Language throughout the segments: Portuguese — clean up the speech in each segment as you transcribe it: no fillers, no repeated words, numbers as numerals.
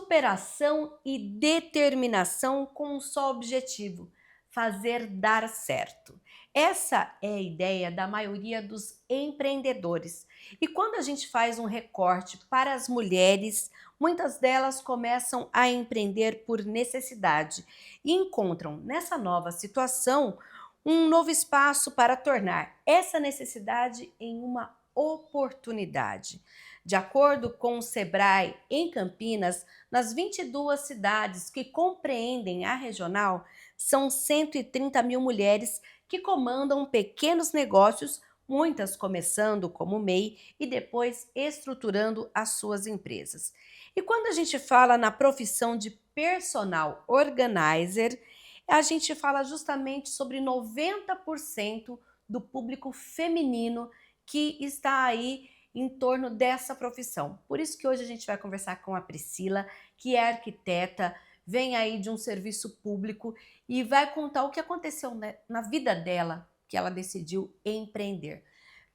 superação e determinação com um só objetivo: fazer dar certo. Essa é a ideia da maioria dos empreendedores. E quando a gente faz um recorte para as mulheres, muitas delas começam a empreender por necessidade e encontram nessa nova situação um novo espaço para tornar essa necessidade em uma oportunidade. De acordo com o Sebrae, em Campinas, nas 22 cidades que compreendem a regional, são 130 mil mulheres que comandam pequenos negócios, muitas começando como MEI e depois estruturando as suas empresas. E quando a gente fala na profissão de personal organizer, a gente fala justamente sobre 90% do público feminino que está aí em torno dessa profissão. Por isso que hoje a gente vai conversar com a Priscila, que é arquiteta, vem aí de um serviço público e vai contar o que aconteceu na vida dela, que ela decidiu empreender.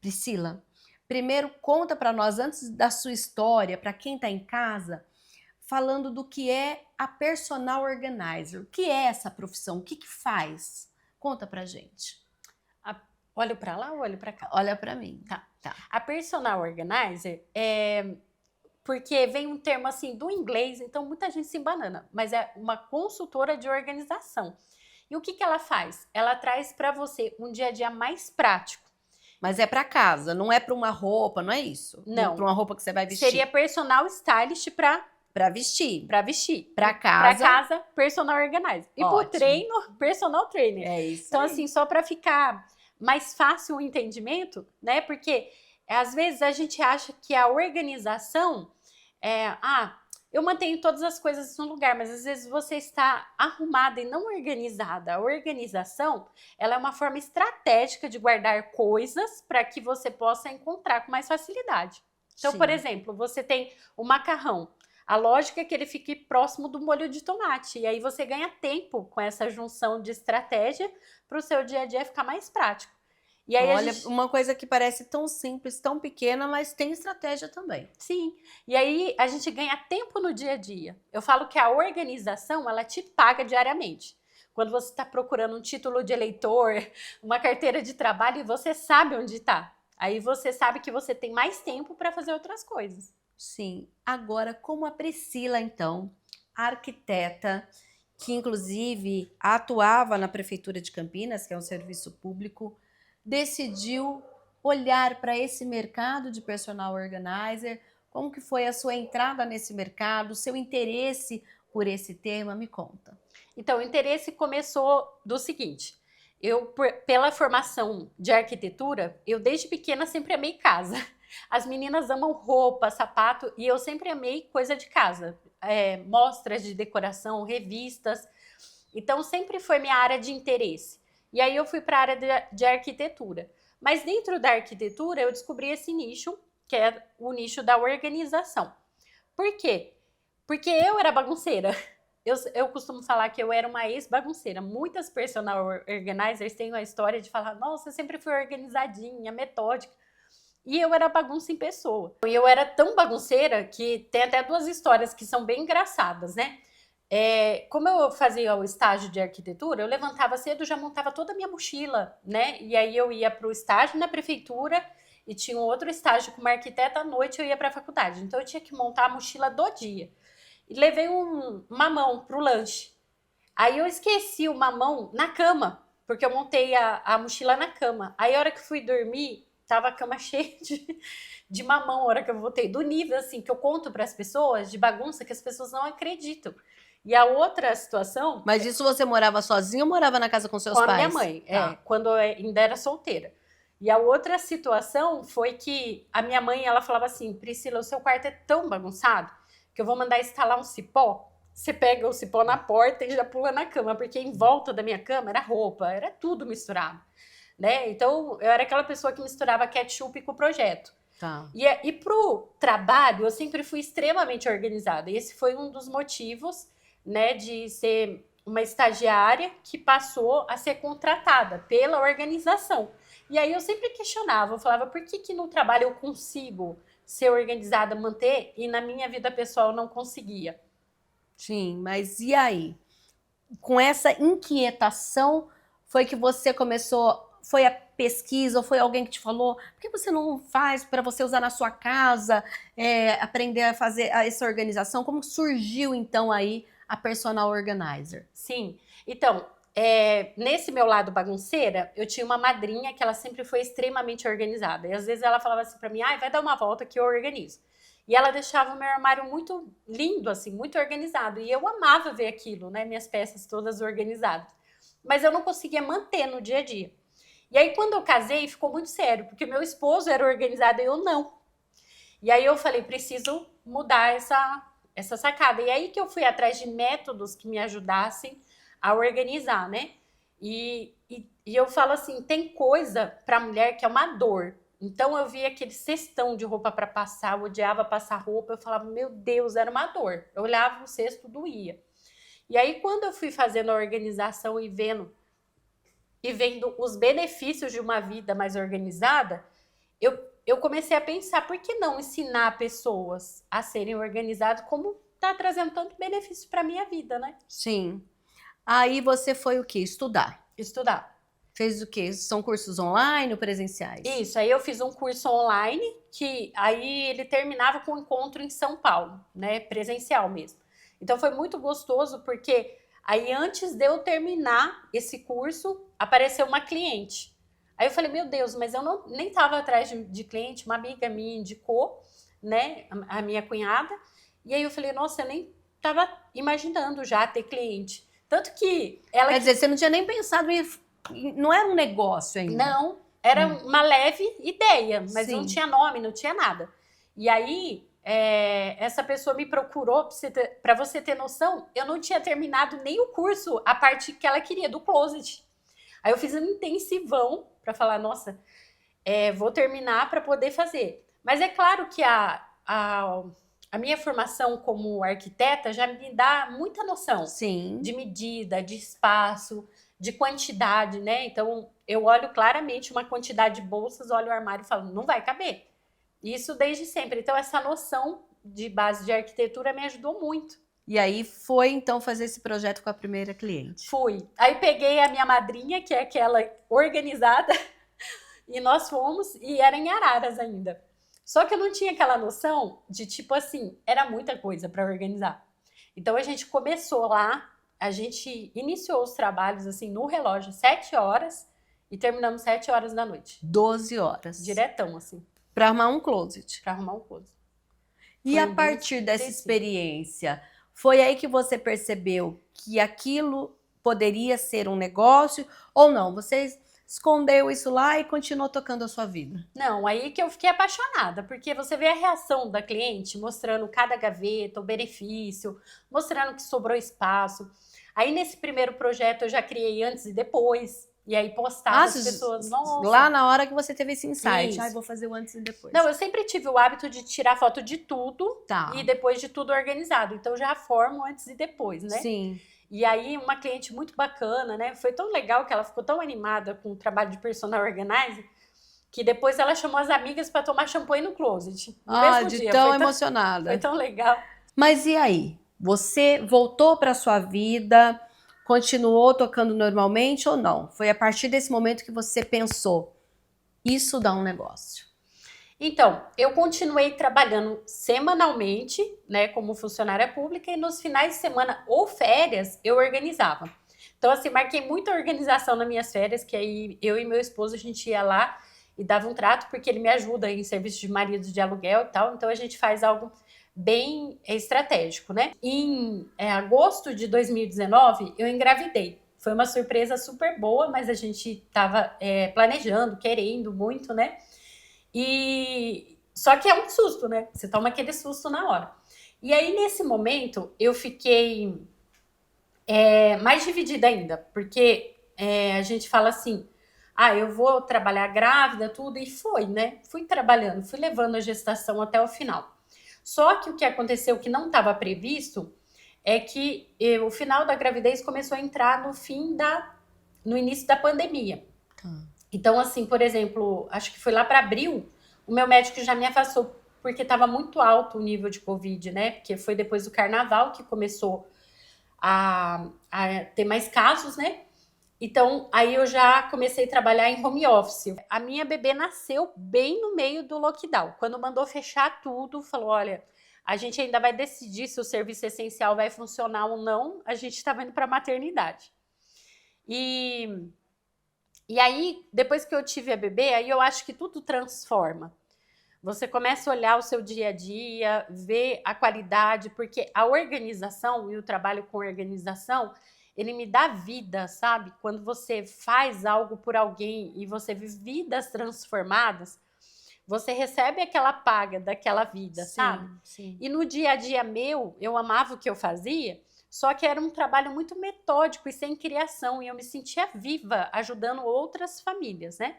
Priscila, primeiro conta para nós, antes da sua história, para quem está em casa, falando do que é a personal organizer. O que é essa profissão? O que faz? Conta pra gente. Olho para lá ou olho para cá? Olha para mim. Tá. A personal organizer é porque vem um termo assim do inglês, então muita gente se embanana, mas é uma consultora de organização. E o que ela faz? Ela traz para você um dia a dia mais prático. Mas é para casa, não é para uma roupa, não é isso? Não. Para uma roupa que você vai vestir. Seria personal stylist para vestir. Para vestir. Para casa. Para casa, personal organizer. E para o treino, personal trainer. É isso. Então, aí. assim, só para ficar mais fácil o entendimento, né? Porque às vezes a gente acha que a organização eu mantenho todas as coisas no lugar, mas às vezes você está arrumada e não organizada. A organização, ela é uma forma estratégica de guardar coisas para que você possa encontrar com mais facilidade. Então, por exemplo, você tem o macarrão. A lógica é que ele fique próximo do molho de tomate. E aí você ganha tempo com essa junção de estratégia para o seu dia a dia ficar mais prático. E aí olha, uma coisa que parece tão simples, tão pequena, mas tem estratégia também. Sim. E aí a gente ganha tempo no dia a dia. Eu falo que a organização, ela te paga diariamente. Quando você está procurando um título de eleitor, uma carteira de trabalho e você sabe onde está. Aí você sabe que você tem mais tempo para fazer outras coisas. Sim. Agora, como a Priscila, então, arquiteta, que inclusive atuava na Prefeitura de Campinas, que é um serviço público, decidiu olhar para esse mercado de personal organizer? Como que foi a sua entrada nesse mercado, o seu interesse por esse tema? Me conta. Então, o interesse começou do seguinte: eu, pela formação de arquitetura, eu desde pequena sempre amei casa. As meninas amam roupa, sapato, e eu sempre amei coisa de casa. Mostras de decoração, revistas. Então, sempre foi minha área de interesse. E aí eu fui para a área de arquitetura. Mas dentro da arquitetura eu descobri esse nicho, que é o nicho da organização. Por quê? Porque eu era bagunceira. Eu costumo falar que eu era uma ex-bagunceira. Muitas personal organizers têm a história de falar: nossa, eu sempre fui organizadinha, metódica. E eu era bagunça em pessoa. E eu era tão bagunceira que tem até duas histórias que são bem engraçadas, né? Como eu fazia o estágio de arquitetura, eu levantava cedo, já montava toda a minha mochila, né? E aí eu ia para o estágio na prefeitura e tinha um outro estágio como arquiteta, à noite eu ia para a faculdade. Então eu tinha que montar a mochila do dia. E levei um mamão para o lanche. Aí eu esqueci o mamão na cama, porque eu montei a mochila na cama. Aí a hora que fui dormir, tava a cama cheia de mamão, a hora que eu voltei. Do nível assim que eu conto para as pessoas, de bagunça, que as pessoas não acreditam. E a outra situação... Mas isso você morava sozinha ou morava na casa com seus pais? Com a minha mãe, quando eu ainda era solteira. E a outra situação foi que a minha mãe, ela falava assim: Priscila, o seu quarto é tão bagunçado que eu vou mandar instalar um cipó. Você pega o cipó na porta e já pula na cama, porque em volta da minha cama era roupa, era tudo misturado, né? Então, eu era aquela pessoa que misturava ketchup com o projeto. Tá. E pro trabalho, eu sempre fui extremamente organizada. E esse foi um dos motivos, né, de ser uma estagiária que passou a ser contratada pela organização. E aí eu sempre questionava, eu falava: por que no trabalho eu consigo ser organizada, manter, e na minha vida pessoal eu não conseguia? Sim, mas e aí? Com essa inquietação, foi que você começou, foi a pesquisa, ou foi alguém que te falou, por que você não faz para você usar na sua casa, aprender a fazer essa organização? Como surgiu, então, aí a personal organizer? Sim. Então, nesse meu lado bagunceira, eu tinha uma madrinha que ela sempre foi extremamente organizada. E às vezes ela falava assim pra mim, ai, vai dar uma volta que eu organizo. E ela deixava o meu armário muito lindo, assim, muito organizado. E eu amava ver aquilo, né? Minhas peças todas organizadas. Mas eu não conseguia manter no dia a dia. E aí, quando eu casei, ficou muito sério, porque meu esposo era organizado e eu não. E aí eu falei, preciso mudar essa sacada. E aí que eu fui atrás de métodos que me ajudassem a organizar, né? E eu falo assim, tem coisa para mulher que é uma dor. Então eu via aquele cestão de roupa para passar, eu odiava passar roupa, eu falava, meu Deus, era uma dor. Eu olhava o cesto, doía. E aí quando eu fui fazendo a organização e vendo os benefícios de uma vida mais organizada, eu comecei a pensar, por que não ensinar pessoas a serem organizadas como está trazendo tanto benefício para minha vida, né? Sim. Aí você foi o quê? Estudar. Estudar. Fez o quê? São cursos online ou presenciais? Isso, aí eu fiz um curso online, que aí ele terminava com um encontro em São Paulo, né? Presencial mesmo. Então foi muito gostoso, porque aí antes de eu terminar esse curso, apareceu uma cliente. Aí eu falei, meu Deus, mas eu nem estava atrás de cliente, uma amiga minha indicou, né? A minha cunhada. E aí eu falei, nossa, eu nem estava imaginando já ter cliente. Tanto que ela. Quer dizer, você não tinha nem pensado em. Não era um negócio ainda. Não, era uma leve ideia, mas Sim. não tinha nome, não tinha nada. E aí, essa pessoa me procurou, para você ter noção, eu não tinha terminado nem o curso, a parte que ela queria, do closet. Aí eu fiz um intensivão para falar, nossa, vou terminar para poder fazer. Mas é claro que a minha formação como arquiteta já me dá muita noção. Sim. De medida, de espaço, de quantidade, né? Então, eu olho claramente uma quantidade de bolsas, olho o armário e falo, não vai caber. Isso desde sempre. Então, essa noção de base de arquitetura me ajudou muito. E aí foi, então, fazer esse projeto com a primeira cliente? Fui. Aí peguei a minha madrinha, que é aquela organizada, e nós fomos, e era em Araras ainda. Só que eu não tinha aquela noção de, tipo assim, era muita coisa para organizar. Então, a gente começou lá, a gente iniciou os trabalhos, assim, no relógio, 7 horas, e terminamos 7 horas da noite. 12 horas. Diretão, assim. Para arrumar um closet. Para arrumar um closet. E a partir dessa experiência, foi aí que você percebeu que aquilo poderia ser um negócio ou não? Você escondeu isso lá e continuou tocando a sua vida? Não, aí que eu fiquei apaixonada, porque você vê a reação da cliente mostrando cada gaveta, o benefício, mostrando que sobrou espaço. Aí nesse primeiro projeto eu já criei antes e depois. E aí postava as pessoas, nossa. Lá na hora que você teve esse insight, vou fazer o antes e depois. Não, eu sempre tive o hábito de tirar foto de tudo e depois de tudo organizado. Então já formo antes e depois, né? Sim. E aí uma cliente muito bacana, né? Foi tão legal que ela ficou tão animada com o trabalho de personal organizer que depois ela chamou as amigas para tomar champanhe no closet. No mesmo de dia. tão emocionada. Foi tão legal. Mas e aí? Você voltou para sua vida? Continuou tocando normalmente ou não? Foi a partir desse momento que você pensou, isso dá um negócio? Então, eu continuei trabalhando semanalmente, né, como funcionária pública, e nos finais de semana ou férias eu organizava. Então, assim, marquei muita organização nas minhas férias, que aí eu e meu esposo a gente ia lá e dava um trato, porque ele me ajuda em serviço de marido de aluguel e tal, então a gente faz algo bem estratégico, né? Em agosto de 2019, eu engravidei. Foi uma surpresa super boa, mas a gente estava planejando, querendo muito, né? E só que é um susto, né? Você toma aquele susto na hora. E aí, nesse momento, eu fiquei mais dividida ainda, porque a gente fala assim, eu vou trabalhar grávida, tudo, e foi, né? Fui trabalhando, fui levando a gestação até o final. Só que o que aconteceu que não estava previsto é que o final da gravidez começou a entrar no início da pandemia. Então, assim, por exemplo, acho que foi lá para abril, o meu médico já me afastou porque estava muito alto o nível de Covid, né? Porque foi depois do carnaval que começou a ter mais casos, né? Então, aí eu já comecei a trabalhar em home office. A minha bebê nasceu bem no meio do lockdown. Quando mandou fechar tudo, falou, olha, a gente ainda vai decidir se o serviço essencial vai funcionar ou não. A gente estava indo para a maternidade. E aí, depois que eu tive a bebê, aí eu acho que tudo transforma. Você começa a olhar o seu dia a dia, ver a qualidade, porque a organização e o trabalho com organização, ele me dá vida, sabe? Quando você faz algo por alguém e você vive vidas transformadas, você recebe aquela paga daquela vida, sabe? Sim. E no dia a dia meu, eu amava o que eu fazia, só que era um trabalho muito metódico e sem criação, e eu me sentia viva ajudando outras famílias, né?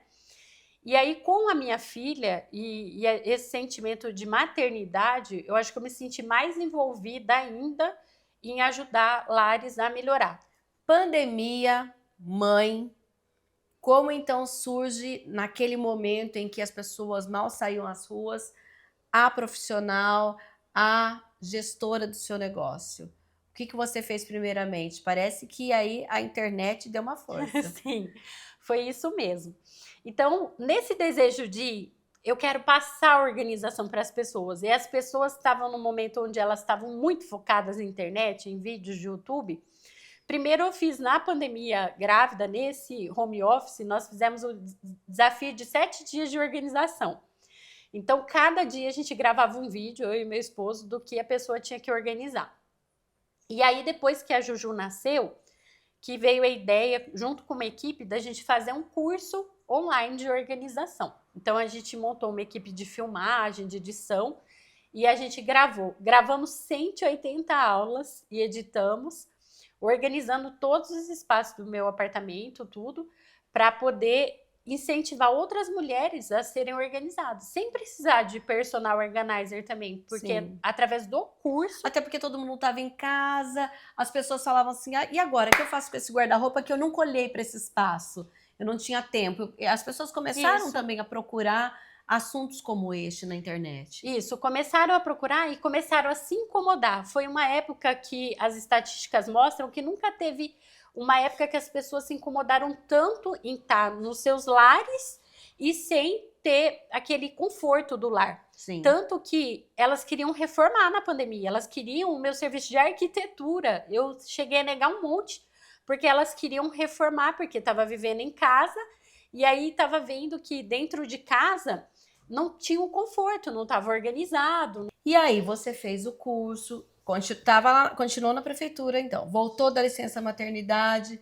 E aí, com a minha filha e esse sentimento de maternidade, eu acho que eu me senti mais envolvida ainda em ajudar lares a melhorar. Pandemia, mãe, como então surge naquele momento em que as pessoas mal saíam às ruas, a profissional, a gestora do seu negócio? O que você fez primeiramente? Parece que aí a internet deu uma força. Sim, foi isso mesmo. Então, nesse desejo de eu quero passar a organização para as pessoas, e as pessoas estavam num momento onde elas estavam muito focadas na internet, em vídeos de YouTube. Primeiro eu fiz na pandemia grávida, nesse home office, nós fizemos o desafio de 7 dias de organização. Então, cada dia a gente gravava um vídeo, eu e meu esposo, do que a pessoa tinha que organizar. E aí, depois que a Juju nasceu, que veio a ideia, junto com uma equipe, da gente fazer um curso online de organização. Então, a gente montou uma equipe de filmagem, de edição, e a gente gravou. Gravamos 180 aulas e editamos, organizando todos os espaços do meu apartamento, tudo, para poder incentivar outras mulheres a serem organizadas, sem precisar de personal organizer também, porque Sim. através do curso... Até porque todo mundo estava em casa, as pessoas falavam assim, ah, e agora, o que eu faço com esse guarda-roupa que eu nunca olhei para esse espaço? Eu não tinha tempo. As pessoas começaram também a procurar assuntos como este na internet. Isso, começaram a procurar e começaram a se incomodar. Foi uma época que as estatísticas mostram que nunca teve uma época que as pessoas se incomodaram tanto em estar nos seus lares e sem ter aquele conforto do lar. Sim. Tanto que elas queriam reformar na pandemia, elas queriam o meu serviço de arquitetura. Eu cheguei a negar um monte, porque elas queriam reformar, porque estava vivendo em casa, e aí estava vendo que dentro de casa não tinha o conforto, não estava organizado. E aí você fez o curso, continuou na prefeitura, então, voltou da licença maternidade,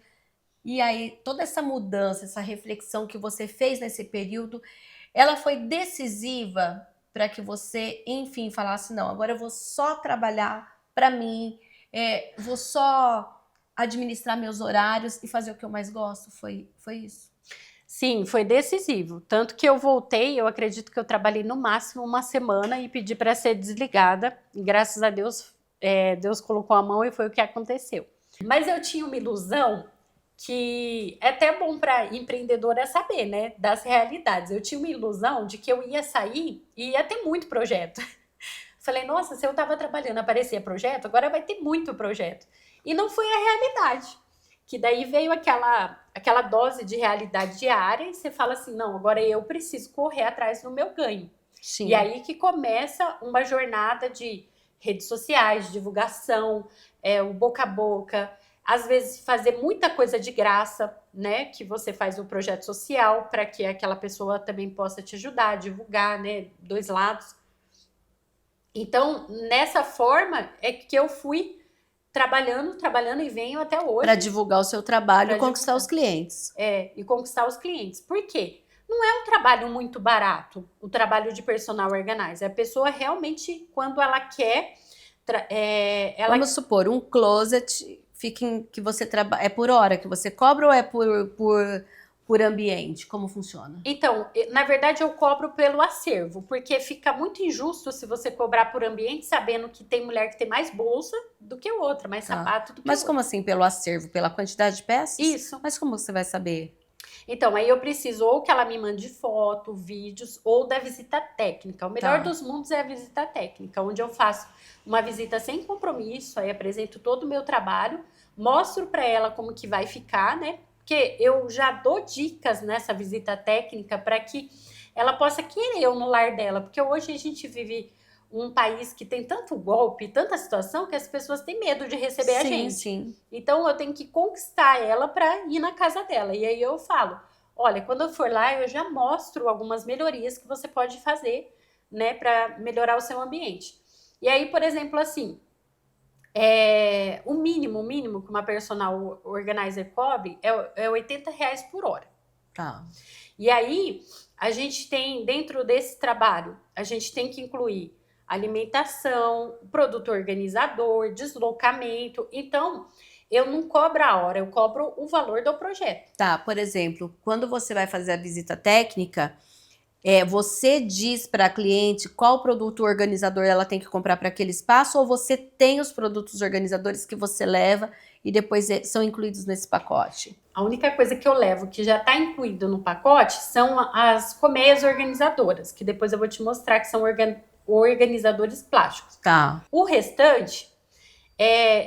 e aí toda essa mudança, essa reflexão que você fez nesse período, ela foi decisiva para que você, enfim, falasse, não, agora eu vou só trabalhar para mim, vou só administrar meus horários e fazer o que eu mais gosto, foi isso? Sim, foi decisivo. Tanto que eu voltei, eu acredito que eu trabalhei no máximo uma semana e pedi para ser desligada. E graças a Deus, Deus colocou a mão e foi o que aconteceu. Mas eu tinha uma ilusão que é até bom para empreendedora saber, né, das realidades. Eu tinha uma ilusão de que eu ia sair e ia ter muito projeto. Falei, nossa, se eu estava trabalhando, aparecia projeto, agora vai ter muito projeto. E não foi a realidade. Que daí veio aquela dose de realidade diária e você fala assim, não, agora eu preciso correr atrás do meu ganho. Sim. E aí que começa uma jornada de redes sociais, de divulgação, o boca a boca, às vezes fazer muita coisa de graça, né, que você faz um projeto social para que aquela pessoa também possa te ajudar, divulgar, né, dois lados. Então, nessa forma é que eu fui trabalhando e venho até hoje. Para divulgar o seu trabalho e conquistar os clientes. E conquistar os clientes. Por quê? Não é um trabalho muito barato, o trabalho de personal organizer. A pessoa realmente, quando ela quer... Vamos supor, um closet que você trabalha... É por hora que você cobra ou é por ambiente? Como funciona? Então, na verdade, eu cobro pelo acervo, porque fica muito injusto se você cobrar por ambiente, sabendo que tem mulher que tem mais bolsa do que outra, mais sapato do que Mas outra. como assim, pelo acervo? Pela quantidade de peças? Isso. Mas como você vai saber? Então, aí eu preciso ou que ela me mande foto, vídeos, ou da visita técnica. O melhor Tá. dos mundos é a visita técnica, onde eu faço uma visita sem compromisso, aí apresento todo o meu trabalho, mostro para ela como que vai ficar, né? Porque eu já dou dicas nessa visita técnica para que ela possa querer eu no lar dela, porque hoje a gente vive um país que tem tanto golpe, tanta situação, que as pessoas têm medo de receber a Sim, gente. sim. Então eu tenho que conquistar ela para ir na casa dela. E aí eu falo: olha, quando eu for lá, eu já mostro algumas melhorias que você pode fazer, né, para melhorar o seu ambiente. E aí, por exemplo, assim, o mínimo que uma personal organizer cobre é R$ 80 por hora. Tá. E aí, a gente tem, dentro desse trabalho, a gente tem que incluir alimentação, produto organizador, deslocamento. Então, eu não cobro a hora, eu cobro o valor do projeto. Tá, por exemplo, quando você vai fazer a visita técnica, você diz para a cliente qual produto organizador ela tem que comprar para aquele espaço, ou você tem os produtos organizadores que você leva e depois são incluídos nesse pacote? A única coisa que eu levo que já está incluído no pacote são as colmeias organizadoras, que depois eu vou te mostrar que são organizadores plásticos. Tá. O restante,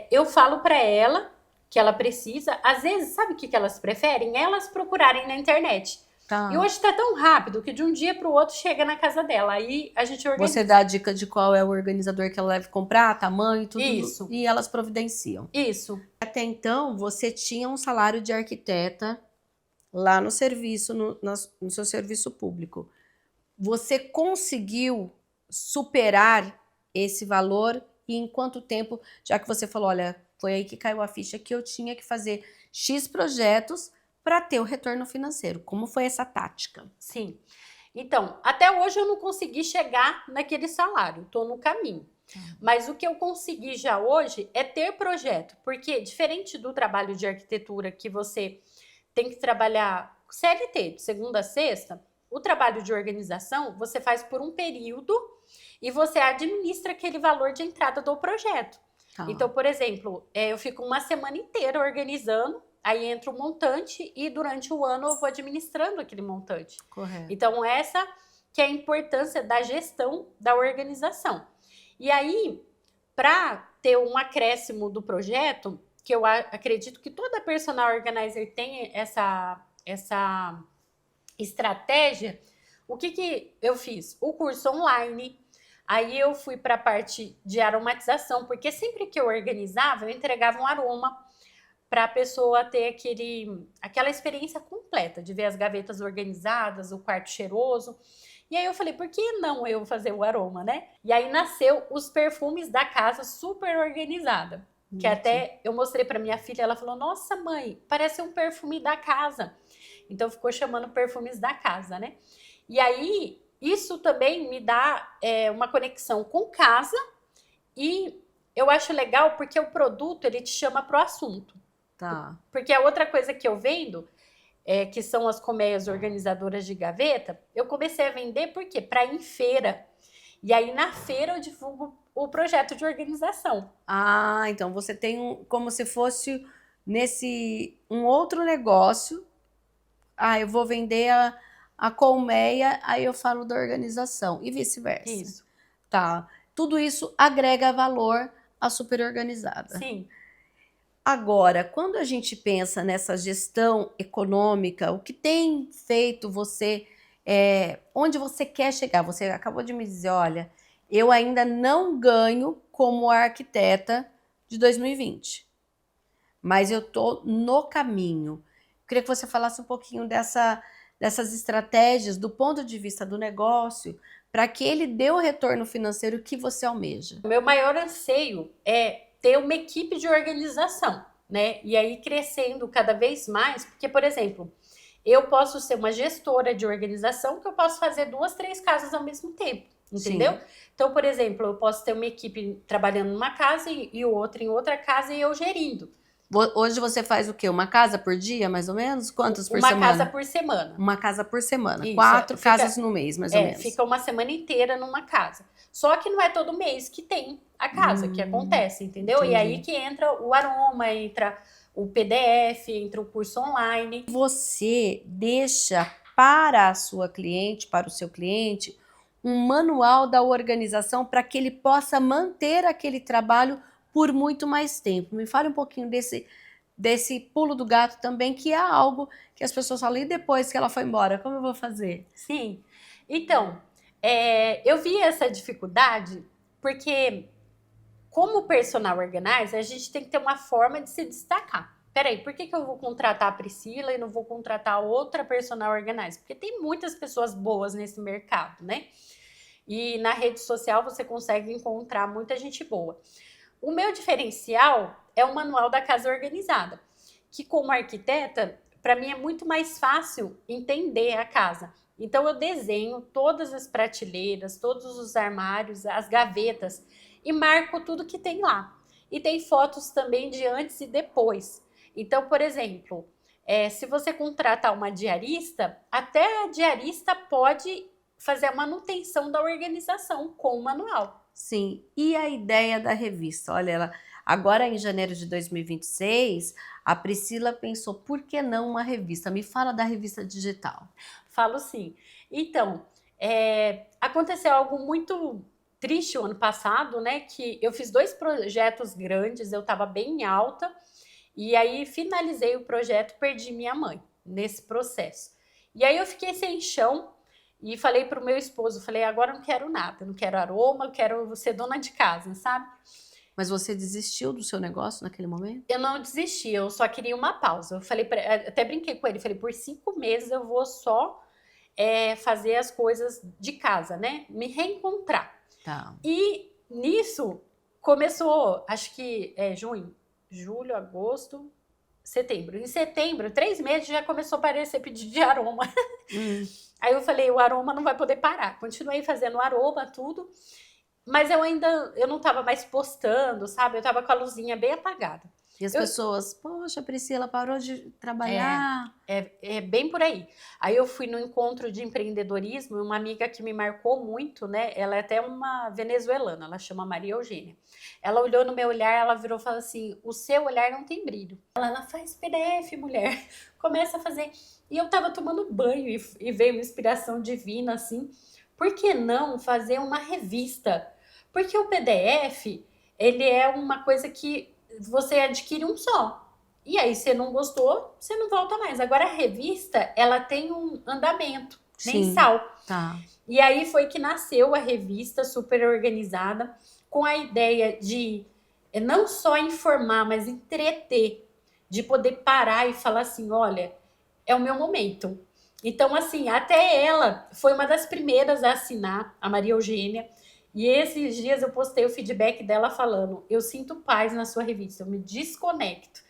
eu falo para ela que ela precisa. Às vezes, sabe o que elas preferem? Elas procurarem na internet. Tá. E hoje tá tão rápido que de um dia para o outro chega na casa dela. Aí a gente organiza. Você dá a dica de qual é o organizador que ela deve comprar, tamanho, tudo. Isso. E elas providenciam. Isso. Até então, você tinha um salário de arquiteta lá no serviço, no seu serviço público. Você conseguiu superar esse valor e em quanto tempo, já que você falou, olha, foi aí que caiu a ficha que eu tinha que fazer X projetos para ter o retorno financeiro. Como foi essa tática? Sim. Então, até hoje eu não consegui chegar naquele salário, estou no caminho. Mas o que eu consegui já hoje é ter projeto, porque diferente do trabalho de arquitetura que você tem que trabalhar CLT, de segunda a sexta, o trabalho de organização você faz por um período e você administra aquele valor de entrada do projeto. Tá. Então, por exemplo, eu fico uma semana inteira organizando, aí entra o montante e durante o ano eu vou administrando aquele montante. Correto. Então, essa que é a importância da gestão da organização. E aí, para ter um acréscimo do projeto, que eu acredito que toda personal organizer tem essa estratégia, o que eu fiz? O curso online, aí eu fui para a parte de aromatização, porque sempre que eu organizava, eu entregava um aroma para a pessoa ter aquela experiência completa, de ver as gavetas organizadas, o quarto cheiroso. E aí eu falei, por que não eu fazer o aroma, né? E aí nasceu os perfumes da casa super organizada. Que até eu mostrei para minha filha, ela falou, nossa mãe, parece um perfume da casa. Então ficou chamando perfumes da casa, né? E aí isso também me dá uma conexão com casa e eu acho legal porque o produto ele te chama pro assunto. Tá. Porque a outra coisa que eu vendo, que são as colmeias organizadoras de gaveta, eu comecei a vender porque para ir em feira. E aí na feira eu divulgo o projeto de organização. Ah, então você tem como se fosse um outro negócio. Ah, eu vou vender a colmeia, aí eu falo da organização e vice-versa. Isso. Tá. Tudo isso agrega valor à super organizada. Sim. Agora, quando a gente pensa nessa gestão econômica, o que tem feito você, onde você quer chegar? Você acabou de me dizer, olha, eu ainda não ganho como arquiteta de 2020, mas eu estou no caminho. Eu queria que você falasse um pouquinho dessas estratégias do ponto de vista do negócio para que ele dê o retorno financeiro que você almeja. O meu maior anseio é ter uma equipe de organização, né? E aí crescendo cada vez mais, porque, por exemplo, eu posso ser uma gestora de organização que eu posso fazer 2, 3 casas ao mesmo tempo, entendeu? Sim. Então, por exemplo, eu posso ter uma equipe trabalhando numa casa e outra em outra casa e eu gerindo. Hoje você faz o quê? Uma casa por dia, mais ou menos? Quantas por semana? Uma casa por semana. Uma casa por semana. Isso, 4 casas no mês, mais ou menos. Fica uma semana inteira numa casa. Só que não é todo mês que tem a casa, que acontece, entendeu? Entendi. E aí que entra o aroma, entra o PDF, entra o curso online. Você deixa para a sua cliente, para o seu cliente, um manual da organização para que ele possa manter aquele trabalho por muito mais tempo. Me fale um pouquinho desse pulo do gato também, que é algo que as pessoas falam, e depois que ela foi embora, como eu vou fazer? Sim. Então, eu vi essa dificuldade porque, como personal organizer, a gente tem que ter uma forma de se destacar. Peraí, por que eu vou contratar a Priscila e não vou contratar outra personal organizer? Porque tem muitas pessoas boas nesse mercado, né? E na rede social você consegue encontrar muita gente boa. O meu diferencial é o manual da casa organizada, que como arquiteta, para mim é muito mais fácil entender a casa. Então eu desenho todas as prateleiras, todos os armários, as gavetas e marco tudo que tem lá. E tem fotos também de antes e depois. Então, por exemplo, se você contratar uma diarista, até a diarista pode fazer a manutenção da organização com o manual. Sim, e a ideia da revista? Olha, agora em janeiro de 2026, a Priscila pensou, por que não uma revista? Me fala da revista digital. Falo sim. Então, aconteceu algo muito triste o ano passado, né? Que eu fiz 2 projetos grandes, eu estava bem alta, e aí finalizei o projeto, perdi minha mãe nesse processo. E aí eu fiquei sem chão e falei para o meu esposo, falei, agora eu não quero nada, não quero aroma, eu quero ser dona de casa, sabe? Mas você desistiu do seu negócio naquele momento? Eu não desisti, eu só queria uma pausa. Eu falei, até brinquei com ele, falei, por 5 meses eu vou só fazer as coisas de casa, né? Me reencontrar. Tá. E nisso começou, acho que junho, julho, agosto, setembro. Em setembro, 3 meses, já começou a aparecer pedido de aroma. Aí eu falei, o aroma não vai poder parar. Continuei fazendo aroma, tudo. Mas eu não estava mais postando, sabe? Eu estava com a luzinha bem apagada. E as pessoas, poxa, Priscila parou de trabalhar. É bem por aí. Aí eu fui no encontro de empreendedorismo, uma amiga que me marcou muito, né? Ela é até uma venezuelana, ela chama Maria Eugênia. Ela olhou no meu olhar, ela virou e falou assim: o seu olhar não tem brilho. Ela faz PDF, mulher. Começa a fazer. E eu tava tomando banho e veio uma inspiração divina, assim. Por que não fazer uma revista? Porque o PDF, ele é uma coisa que você adquire um só. E aí, se não gostou, você não volta mais. Agora, a revista, ela tem um andamento mensal. Tá. E aí foi que nasceu a revista, super organizada, com a ideia de não só informar, mas entreter, de poder parar e falar assim, olha, é o meu momento. Então, assim, até ela foi uma das primeiras a assinar, a Maria Eugênia. E esses dias eu postei o feedback dela falando, eu sinto paz na sua revista, eu me desconecto.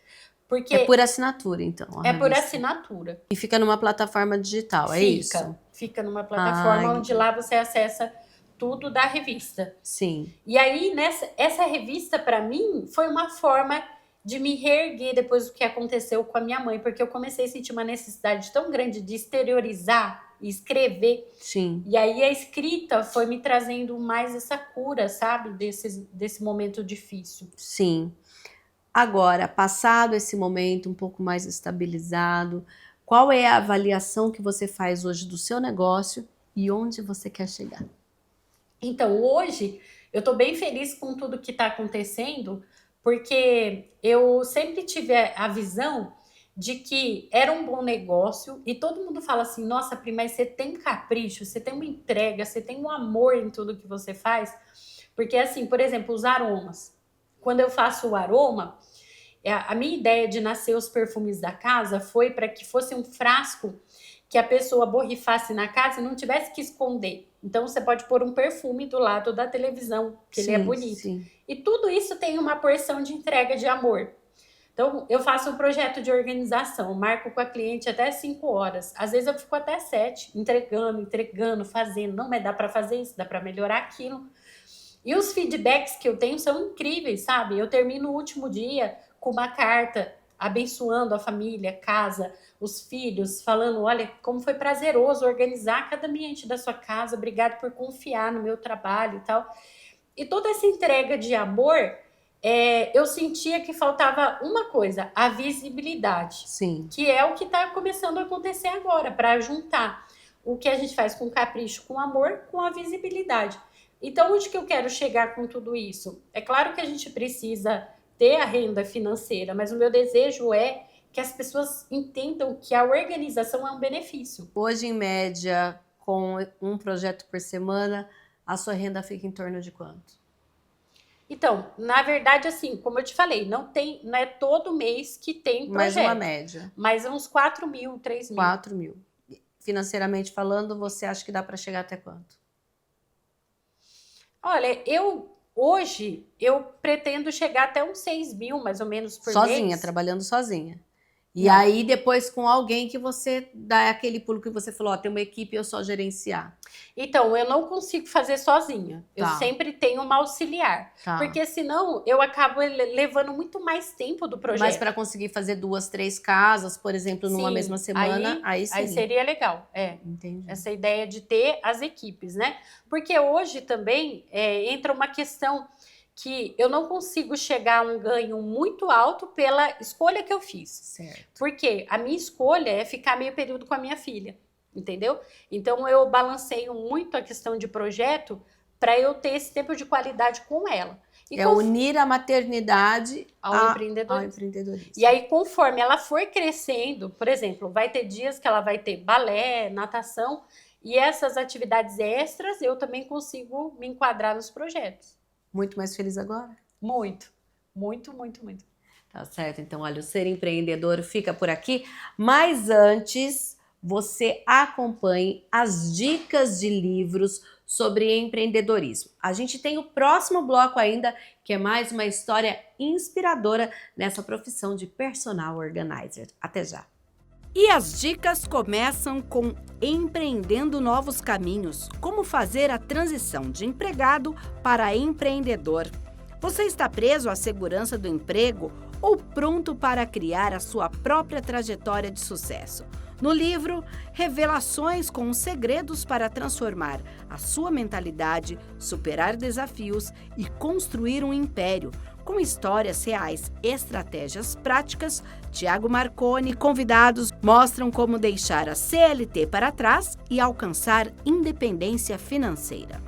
Porque é por assinatura, então. É por assinatura. E fica numa plataforma digital, é isso? Fica numa plataforma onde lá você acessa tudo da revista. Sim. E aí, essa revista, para mim, foi uma forma de me reerguer depois do que aconteceu com a minha mãe, porque eu comecei a sentir uma necessidade tão grande de exteriorizar e escrever. Sim. E aí a escrita foi me trazendo mais essa cura, sabe? Desse momento difícil. Sim. Agora, passado esse momento um pouco mais estabilizado, qual é a avaliação que você faz hoje do seu negócio e onde você quer chegar? Então, hoje, eu estou bem feliz com tudo que está acontecendo, porque eu sempre tive a visão de que era um bom negócio e todo mundo fala assim, nossa, Pri, mas você tem capricho, você tem uma entrega, você tem um amor em tudo que você faz. Porque assim, por exemplo, os aromas. Quando eu faço o aroma, a minha ideia de nascer os perfumes da casa foi para que fosse um frasco que a pessoa borrifasse na casa e não tivesse que esconder. Então, você pode pôr um perfume do lado da televisão, que ele é bonito. Sim. E tudo isso tem uma porção de entrega de amor. Então, eu faço um projeto de organização, marco com a cliente até 5 horas. Às vezes eu fico até 7, entregando, fazendo. Não, mas dá para fazer isso, dá para melhorar aquilo. E os feedbacks que eu tenho são incríveis, sabe? Eu termino o último dia com uma carta abençoando a família, a casa, os filhos, falando, olha, como foi prazeroso organizar cada ambiente da sua casa, obrigado por confiar no meu trabalho e tal. E toda essa entrega de amor eu sentia que faltava uma coisa, a visibilidade, Sim. que é o que está começando a acontecer agora, para juntar o que a gente faz com capricho, com amor, com a visibilidade. Então, onde que eu quero chegar com tudo isso? É claro que a gente precisa ter a renda financeira, mas o meu desejo é que as pessoas entendam que a organização é um benefício. Hoje, em média, com um projeto por semana, a sua renda fica em torno de quanto? Então, na verdade, assim, como eu te falei, não é todo mês que tem Mais uma projeto, média, mas uns 4 mil, 3 mil. 4 mil. Financeiramente falando, você acha que dá para chegar até quanto? Olha, hoje eu pretendo chegar até uns 6 mil, mais ou menos, por Sozinha, mês. trabalhando sozinha. E Não. aí, depois, com alguém que você dá aquele pulo que você falou, ó, tem uma equipe, eu só gerenciar. Então, eu não consigo fazer sozinha. Eu Tá. sempre tenho uma auxiliar. Tá. Porque senão eu acabo levando muito mais tempo do projeto. Mas para conseguir fazer 2, 3 casas, por exemplo, numa Sim, mesma semana, aí sim. Aí seria legal, Entendi. essa ideia de ter as equipes, né? Porque hoje também entra uma questão que eu não consigo chegar a um ganho muito alto pela escolha que eu fiz. Certo. Porque a minha escolha é ficar meio período com a minha filha, entendeu? Então eu balanceio muito a questão de projeto para eu ter esse tempo de qualidade com ela. E unir a maternidade ao empreendedorismo. E aí, conforme ela for crescendo, por exemplo, vai ter dias que ela vai ter balé, natação, e essas atividades extras eu também consigo me enquadrar nos projetos. Muito mais feliz agora? Muito, muito, muito, muito. Tá certo, então olha, o Ser Empreendedor fica por aqui, mas antes você acompanhe as dicas de livros sobre empreendedorismo. A gente tem o próximo bloco ainda, que é mais uma história inspiradora nessa profissão de personal organizer. Até já! E as dicas começam com Empreendendo Novos Caminhos, como fazer a transição de empregado para empreendedor. Você está preso à segurança do emprego ou pronto para criar a sua própria trajetória de sucesso? No livro, revelações com os segredos para transformar a sua mentalidade, superar desafios e construir um império. Com histórias reais e estratégias práticas, Tiago Marconi e convidados mostram como deixar a CLT para trás e alcançar independência financeira.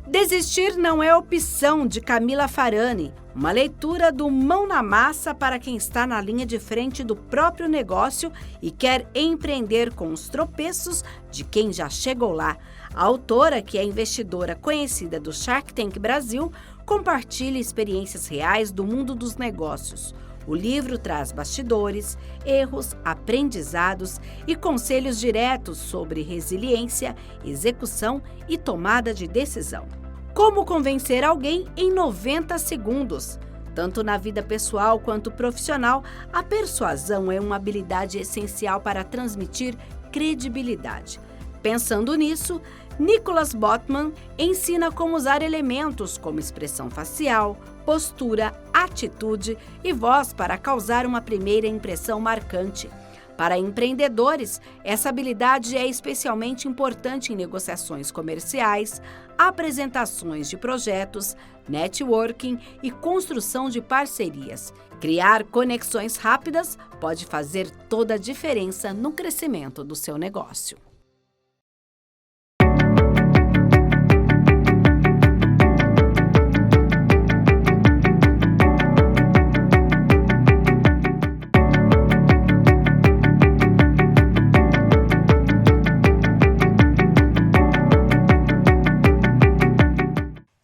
Desistir não é opção, de Camila Farani, uma leitura do Mão na Massa para quem está na linha de frente do próprio negócio e quer empreender com os tropeços de quem já chegou lá. A autora, que é investidora conhecida do Shark Tank Brasil, compartilha experiências reais do mundo dos negócios. O livro traz bastidores, erros, aprendizados e conselhos diretos sobre resiliência, execução e tomada de decisão. Como convencer alguém em 90 segundos? Tanto na vida pessoal quanto profissional, a persuasão é uma habilidade essencial para transmitir credibilidade. Pensando nisso, Nicholas Botman ensina como usar elementos como expressão facial, postura, atitude e voz para causar uma primeira impressão marcante. Para empreendedores, essa habilidade é especialmente importante em negociações comerciais, apresentações de projetos, networking e construção de parcerias. Criar conexões rápidas pode fazer toda a diferença no crescimento do seu negócio.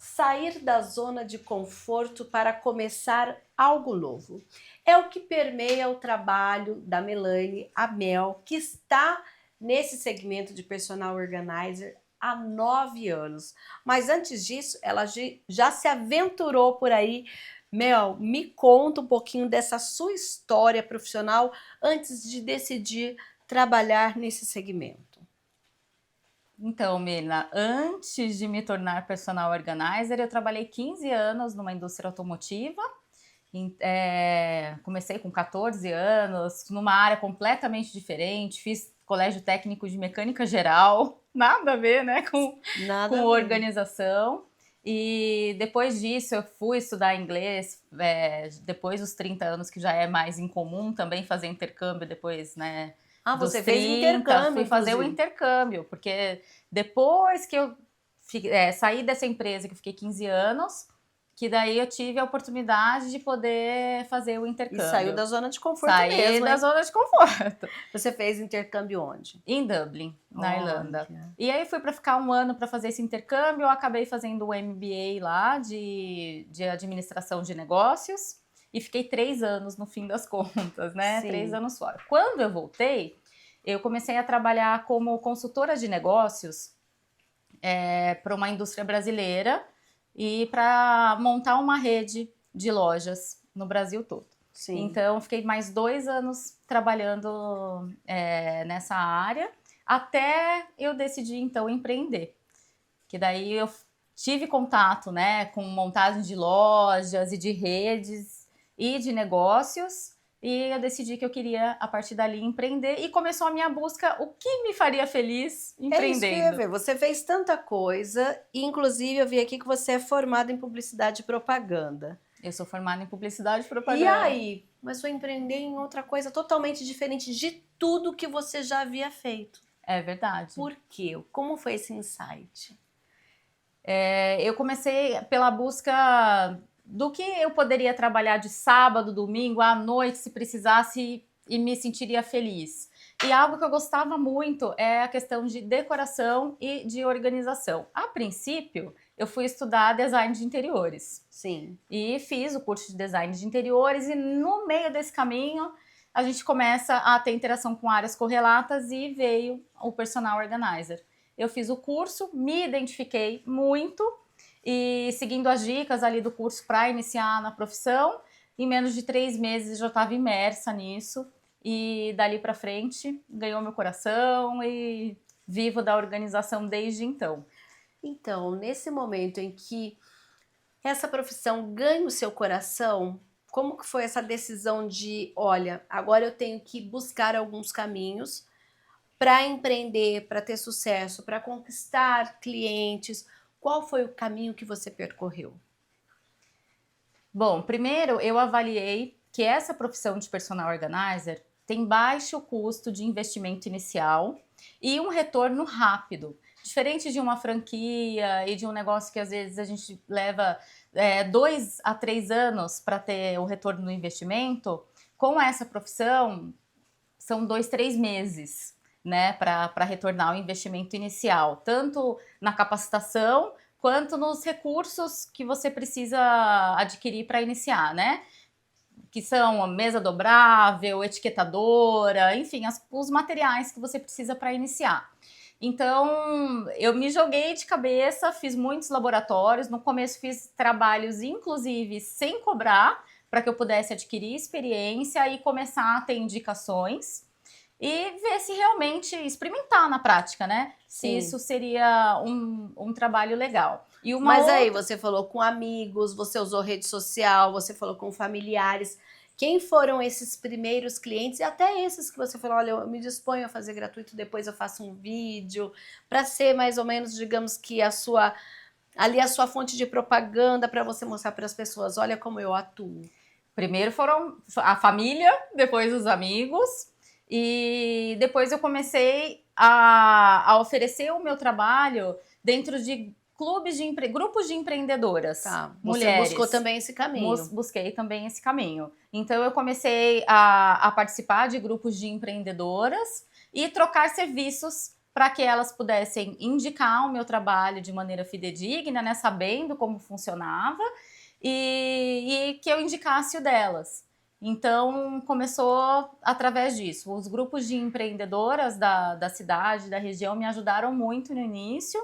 Sair da zona de conforto para começar algo novo. É o que permeia o trabalho da Melanie, a Mel, que está nesse segmento de personal organizer há 9 anos. Mas antes disso, ela já se aventurou por aí. Mel, me conta um pouquinho dessa sua história profissional antes de decidir trabalhar nesse segmento. Então, Mirna, antes de me tornar personal organizer, eu trabalhei 15 anos numa indústria automotiva. Comecei com 14 anos, numa área completamente diferente, fiz colégio técnico de mecânica geral, nada a ver, né, com organização. E depois disso eu fui estudar inglês, depois dos 30 anos, que já é mais incomum também fazer intercâmbio depois, né? Ah, Dos você fez 30, intercâmbio, fui fazer o inclusive. intercâmbio, porque depois que eu saí dessa empresa que eu fiquei 15 anos, que daí eu tive a oportunidade de poder fazer o E intercâmbio. saiu da zona de conforto Saí mesmo, da hein? zona de conforto. Você fez intercâmbio onde? Em Dublin, na Irlanda. Olha. E aí fui para ficar um ano para fazer esse intercâmbio, eu acabei fazendo o MBA lá de administração de negócios e fiquei 3 anos no fim das contas, né? Sim. 3 anos fora. Quando eu voltei, eu comecei a trabalhar como consultora de negócios para uma indústria brasileira e para montar uma rede de lojas no Brasil todo. Sim. Então, fiquei mais 2 anos trabalhando nessa área, até eu decidir, então, empreender. Que daí eu tive contato, né, com montagem de lojas e de redes e de negócios, e eu decidi que eu queria, a partir dali, empreender, e começou a minha busca, o que me faria feliz empreendendo. É isso que eu ia ver. Você fez tanta coisa, e inclusive eu vi aqui que você é formada em publicidade e propaganda. Eu sou formada em publicidade e E propaganda. aí, começou a empreender em outra coisa totalmente diferente de tudo que você já havia feito. É verdade. Por quê? Como foi esse insight? Eu comecei pela busca do que eu poderia trabalhar de sábado, domingo, à noite, se precisasse, e me sentiria feliz. E algo que eu gostava muito é a questão de decoração e de organização. A princípio, eu fui estudar design de interiores. Sim. E fiz o curso de design de interiores, e no meio desse caminho a gente começa a ter interação com áreas correlatas e veio o personal organizer. Eu fiz o curso, me identifiquei muito e seguindo as dicas ali do curso para iniciar na profissão, em menos de 3 meses eu já estava imersa nisso e dali para frente ganhou meu coração e vivo da organização desde então. Então, nesse momento em que essa profissão ganha o seu coração, como que foi essa decisão de, olha, agora eu tenho que buscar alguns caminhos para empreender, para ter sucesso, para conquistar clientes? Qual foi o caminho que você percorreu? Bom, primeiro eu avaliei que essa profissão de personal organizer tem baixo custo de investimento inicial e um retorno rápido. Diferente de uma franquia e de um negócio que às vezes a gente leva 2 a 3 anos para ter o retorno do investimento, com essa profissão são 2, 3 meses, né, para retornar o investimento inicial, tanto na capacitação quanto nos recursos que você precisa adquirir para iniciar, né? Que são a mesa dobrável, etiquetadora, enfim, os materiais que você precisa para iniciar. Então, eu me joguei de cabeça, fiz muitos laboratórios, no começo fiz trabalhos, inclusive, sem cobrar, para que eu pudesse adquirir experiência e começar a ter indicações e ver se realmente, experimentar na prática, né? Se isso seria um trabalho legal. Mas aí você falou com amigos, você usou rede social, você falou com familiares. Quem foram esses primeiros clientes e até esses que você falou, olha, eu me disponho a fazer gratuito, depois eu faço um vídeo, para ser mais ou menos, digamos que a sua fonte de propaganda para você mostrar para as pessoas, olha como eu atuo. Primeiro foram a família, depois os amigos, e depois eu comecei a oferecer o meu trabalho dentro de grupos de empreendedoras, mulheres. Você buscou também esse caminho. Busquei também esse caminho. Então eu comecei a participar de grupos de empreendedoras e trocar serviços para que elas pudessem indicar o meu trabalho de maneira fidedigna, né, sabendo como funcionava, e que eu indicasse o delas. Então, começou através disso. Os grupos de empreendedoras da cidade, da região, me ajudaram muito no início.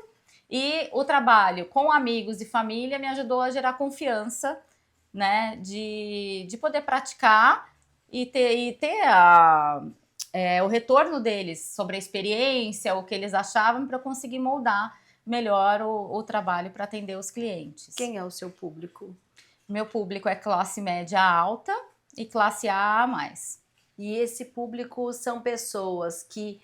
E o trabalho com amigos e família me ajudou a gerar confiança, né? De poder praticar e ter o retorno deles sobre a experiência, o que eles achavam, para eu conseguir moldar melhor o trabalho para atender os clientes. Quem é o seu público? Meu público é classe média alta e classe A mais. E esse público são pessoas que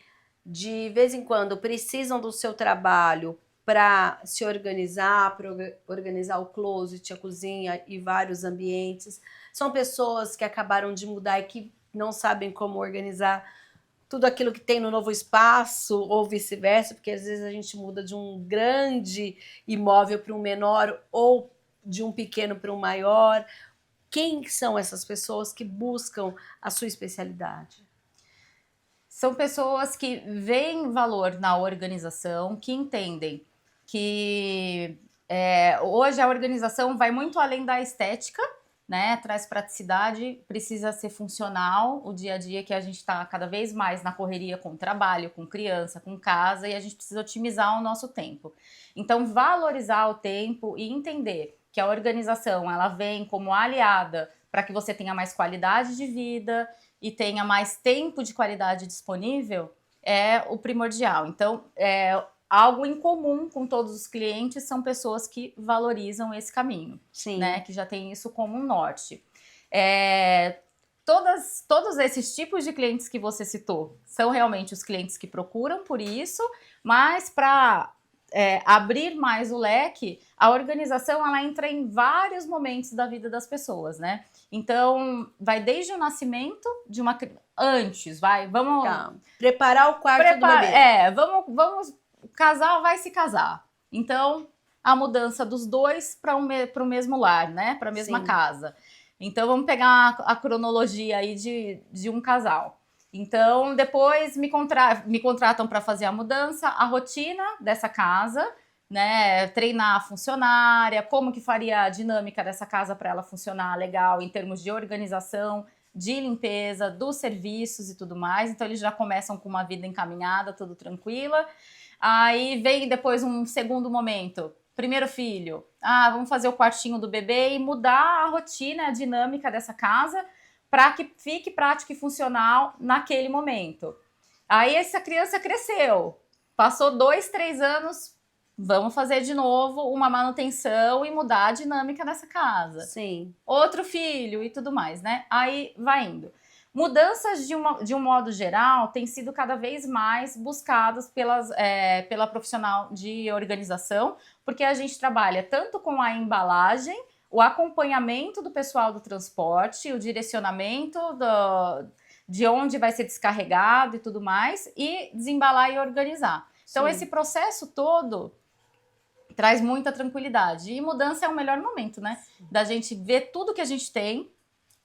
de vez em quando precisam do seu trabalho para se organizar, para organizar o closet, a cozinha e vários ambientes. São pessoas que acabaram de mudar e que não sabem como organizar tudo aquilo que tem no novo espaço ou vice-versa, porque às vezes a gente muda de um grande imóvel para um menor ou de um pequeno para um maior. Quem são essas pessoas que buscam a sua especialidade? São pessoas que veem valor na organização, que entendem que hoje a organização vai muito além da estética, né? Traz praticidade, precisa ser funcional. O dia a dia que a gente está cada vez mais na correria com trabalho, com criança, com casa, e a gente precisa otimizar o nosso tempo. Então, valorizar o tempo e entender que a organização ela vem como aliada para que você tenha mais qualidade de vida e tenha mais tempo de qualidade disponível é o primordial. Então, algo em comum com todos os clientes são pessoas que valorizam esse caminho, Sim. né? Que já tem isso como um norte. Todos esses tipos de clientes que você citou são realmente os clientes que procuram por isso, mas para abrir mais o leque, a organização ela entra em vários momentos da vida das pessoas, né? Então, vai desde o nascimento de uma antes, vamos preparar o quarto do bebê. Vamos o casal vai se casar. Então, a mudança dos dois para o mesmo lar, né? Para a mesma casa. Então, vamos pegar a cronologia aí de um casal. Então, depois me contratam para fazer a mudança, a rotina dessa casa, né? Treinar a funcionária, como que faria a dinâmica dessa casa para ela funcionar legal em termos de organização, de limpeza, dos serviços e tudo mais. Então, eles já começam com uma vida encaminhada, tudo tranquila. Aí vem depois um segundo momento, primeiro filho, vamos fazer o quartinho do bebê e mudar a rotina, a dinâmica dessa casa para que fique prático e funcional naquele momento. Aí essa criança cresceu, passou 2, 3 anos, vamos fazer de novo uma manutenção e mudar a dinâmica dessa casa. Sim. Outro filho e tudo mais, né? Aí vai indo. Mudanças de um modo geral têm sido cada vez mais buscadas pela profissional de organização, porque a gente trabalha tanto com a embalagem, o acompanhamento do pessoal do transporte, o direcionamento de onde vai ser descarregado e tudo mais, e desembalar e organizar. Então, esse processo todo traz muita tranquilidade. E mudança é o melhor momento, né? Da gente ver tudo que a gente tem,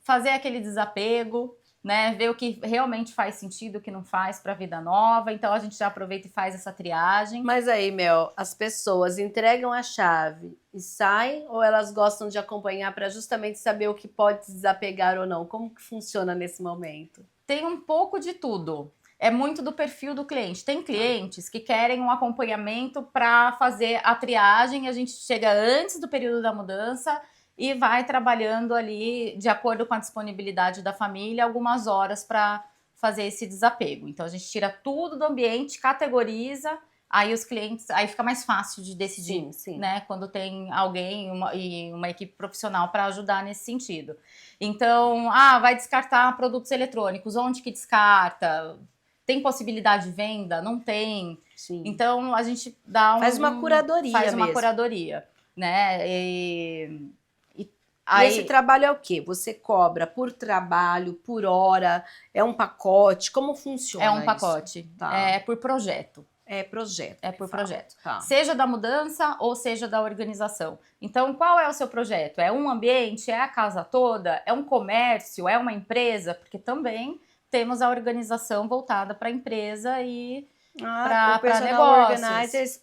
fazer aquele desapego, né, ver o que realmente faz sentido, o que não faz para a vida nova. Então a gente já aproveita e faz essa triagem. Mas aí, Mel, as pessoas entregam a chave e saem ou elas gostam de acompanhar para justamente saber o que pode desapegar ou não? Como que funciona nesse momento? Tem um pouco de tudo. É muito do perfil do cliente. Tem clientes que querem um acompanhamento para fazer a triagem. A gente chega antes do período da mudança e vai trabalhando ali, de acordo com a disponibilidade da família, algumas horas para fazer esse desapego. Então, a gente tira tudo do ambiente, categoriza, aí os clientes, aí fica mais fácil de decidir, né? Quando tem alguém e uma equipe profissional para ajudar nesse sentido. Então, vai descartar produtos eletrônicos, onde que descarta? Tem possibilidade de venda? Não tem. Sim. Então, a gente dá faz uma curadoria faz uma mesmo. Curadoria, né? E esse trabalho é o quê? Você cobra por trabalho, por hora? É um pacote? Como funciona isso? É um isso? pacote. É por projeto. É projeto. É por projeto. Tá. Seja da mudança ou seja da organização. Então, qual é o seu projeto? É um ambiente? É a casa toda? É um comércio? É uma empresa? Porque também temos a organização voltada para a empresa e para negócios. Organizers,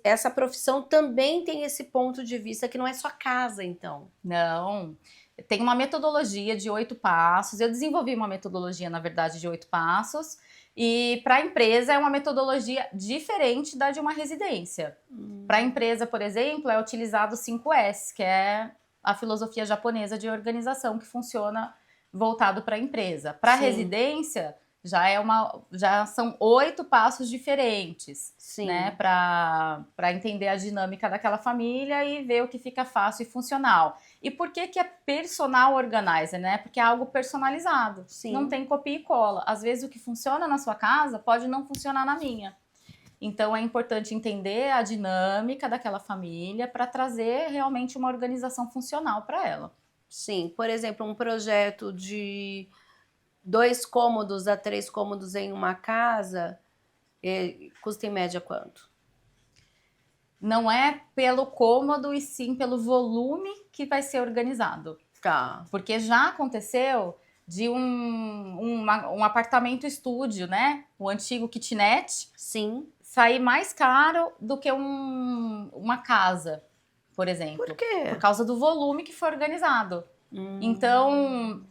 essa profissão também tem esse ponto de vista que não é só casa, então. Não, tem uma metodologia de 8 passos. Eu desenvolvi uma metodologia, na verdade, de 8 passos. E para a empresa é uma metodologia diferente da de uma residência. Para a empresa, por exemplo, é utilizado o 5S, que é a filosofia japonesa de organização que funciona voltado para a empresa. Para a residência, já são 8 passos diferentes, né, para entender a dinâmica daquela família e ver o que fica fácil e funcional. E por que é personal organizer, né? Porque é algo personalizado. Não tem copia e cola. Às vezes o que funciona na sua casa pode não funcionar na minha. Então é importante entender a dinâmica daquela família para trazer realmente uma organização funcional para ela. Sim, por exemplo, um projeto de 2 cômodos a 3 cômodos em uma casa, custa em média quanto? Não é pelo cômodo e sim pelo volume que vai ser organizado. Tá. Porque já aconteceu de um apartamento estúdio, né? O antigo kitnet, Sim. sair mais caro do que uma casa, por exemplo. Por quê? Por causa do volume que foi organizado. Então,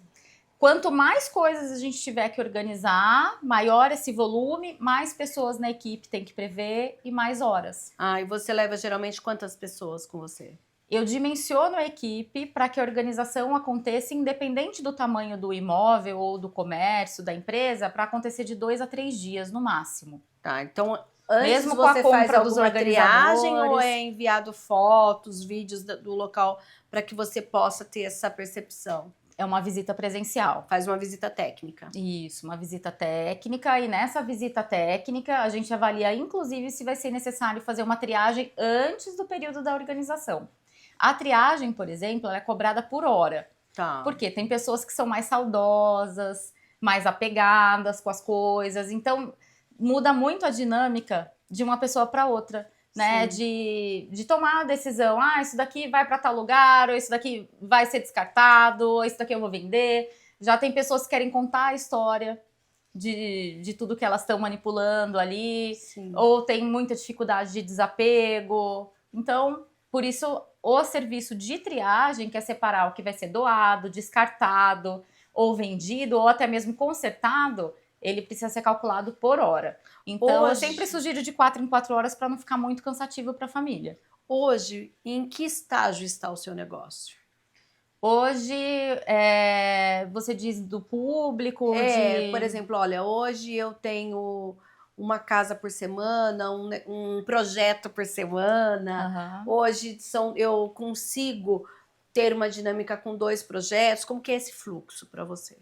quanto mais coisas a gente tiver que organizar, maior esse volume, mais pessoas na equipe tem que prever e mais horas. Ah, e você leva geralmente quantas pessoas com você? Eu dimensiono a equipe para que a organização aconteça independente do tamanho do imóvel ou do comércio, da empresa, para acontecer de 2 a 3 dias no máximo. Tá, então antes Mesmo com a você faz compra dos alguma triagem ou organizadores. é enviado fotos, vídeos do local para que você possa ter essa percepção? É uma visita presencial. Faz uma visita técnica. Isso, uma visita técnica, e nessa visita técnica a gente avalia inclusive se vai ser necessário fazer uma triagem antes do período da organização. A triagem, por exemplo, ela é cobrada por hora. Tá. Porque tem pessoas que são mais saudosas, mais apegadas com as coisas, então muda muito a dinâmica de uma pessoa para outra, né? De tomar a decisão, isso daqui vai para tal lugar, ou isso daqui vai ser descartado, ou isso daqui eu vou vender. Já tem pessoas que querem contar a história de tudo que elas estão manipulando ali, Sim. ou tem muita dificuldade de desapego. Então, por isso, o serviço de triagem, que é separar o que vai ser doado, descartado, ou vendido, ou até mesmo consertado, ele precisa ser calculado por hora. Então, eu sempre sugiro de 4 em 4 horas para não ficar muito cansativo para a família. Hoje, em que estágio está o seu negócio? Hoje, você diz do público? Por exemplo, olha, hoje eu tenho uma casa por semana, um projeto por semana. Hoje eu consigo ter uma dinâmica com 2 projetos. Como que é esse fluxo para você?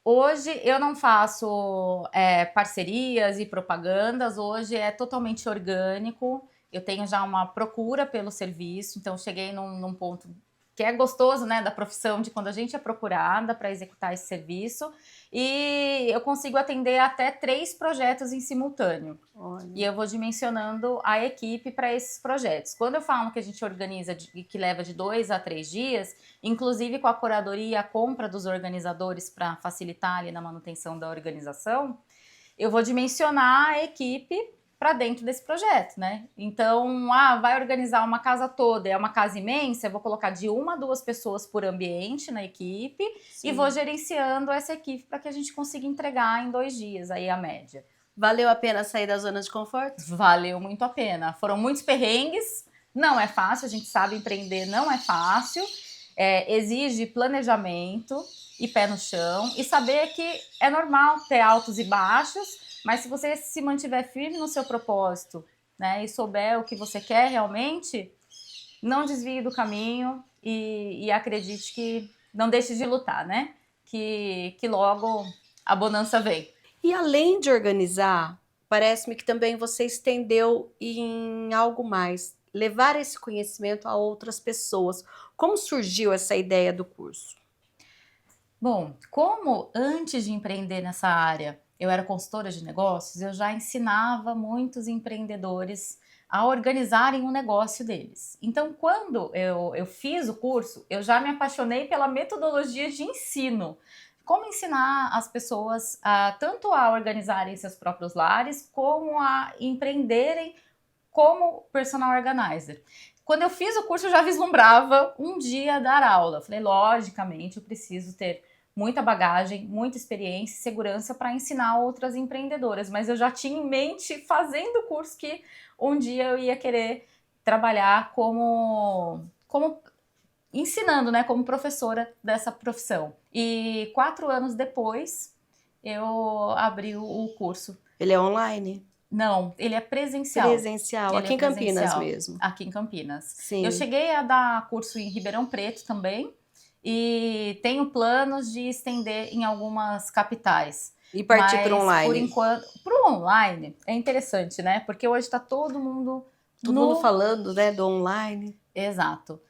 Hoje eu não faço parcerias e propagandas, hoje é totalmente orgânico. Eu tenho já uma procura pelo serviço, então cheguei num ponto que é gostoso, né, da profissão, de quando a gente é procurada para executar esse serviço, e eu consigo atender até 3 projetos em simultâneo. Olha. E eu vou dimensionando a equipe para esses projetos. Quando eu falo que a gente organiza e que leva de 2 a 3 dias, inclusive com a curadoria e a compra dos organizadores para facilitar ali na manutenção da organização, eu vou dimensionar a equipe para dentro desse projeto, né? Então, vai organizar uma casa toda, é uma casa imensa, eu vou colocar de 1 a 2 pessoas por ambiente na equipe. Sim. E vou gerenciando essa equipe para que a gente consiga entregar em 2 dias, aí a média. Valeu a pena sair da zona de conforto? Valeu muito a pena. Foram muitos perrengues, não é fácil, a gente sabe empreender, não é fácil, exige planejamento e pé no chão, e saber que é normal ter altos e baixos, mas se você se mantiver firme no seu propósito, né, e souber o que você quer realmente, não desvie do caminho e acredite que não deixe de lutar, né? Que logo a bonança vem. E além de organizar, parece-me que também você estendeu em algo mais, levar esse conhecimento a outras pessoas. Como surgiu essa ideia do curso? Bom, como antes de empreender nessa área, eu era consultora de negócios, eu já ensinava muitos empreendedores a organizarem o negócio deles. Então, quando eu fiz o curso, eu já me apaixonei pela metodologia de ensino. Como ensinar as pessoas tanto a organizarem seus próprios lares, como a empreenderem como personal organizer. Quando eu fiz o curso, eu já vislumbrava um dia dar aula. Falei, logicamente, eu preciso ter muita bagagem, muita experiência e segurança para ensinar outras empreendedoras. Mas eu já tinha em mente, fazendo o curso, que um dia eu ia querer trabalhar como ensinando, né, como professora dessa profissão. E 4 anos depois, eu abri o curso. Ele é online? Não, ele é presencial. Presencial, aqui em Campinas mesmo. Aqui em Campinas. Sim. Eu cheguei a dar curso em Ribeirão Preto também, e tenho planos de estender em algumas capitais. E partir para Mas, online. por enquanto, pro online é interessante, né? Porque hoje está todo mundo Todo mundo falando, né, do online. Exato.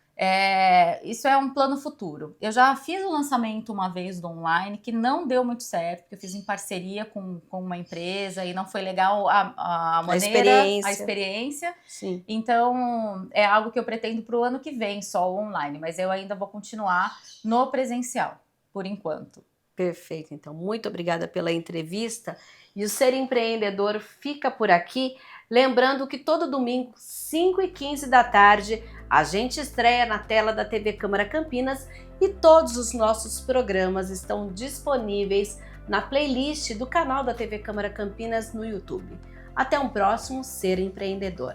Isso é um plano futuro. Eu já fiz o lançamento uma vez do online, que não deu muito certo, porque eu fiz em parceria com uma empresa e não foi legal a maneira, a experiência. Sim. Então, é algo que eu pretendo para o ano que vem, só o online, mas eu ainda vou continuar no presencial, por enquanto. Perfeito, então, muito obrigada pela entrevista. E o Ser Empreendedor fica por aqui. Lembrando que todo domingo, 5h15 da tarde, a gente estreia na tela da TV Câmara Campinas e todos os nossos programas estão disponíveis na playlist do canal da TV Câmara Campinas no YouTube. Até um próximo Ser Empreendedor.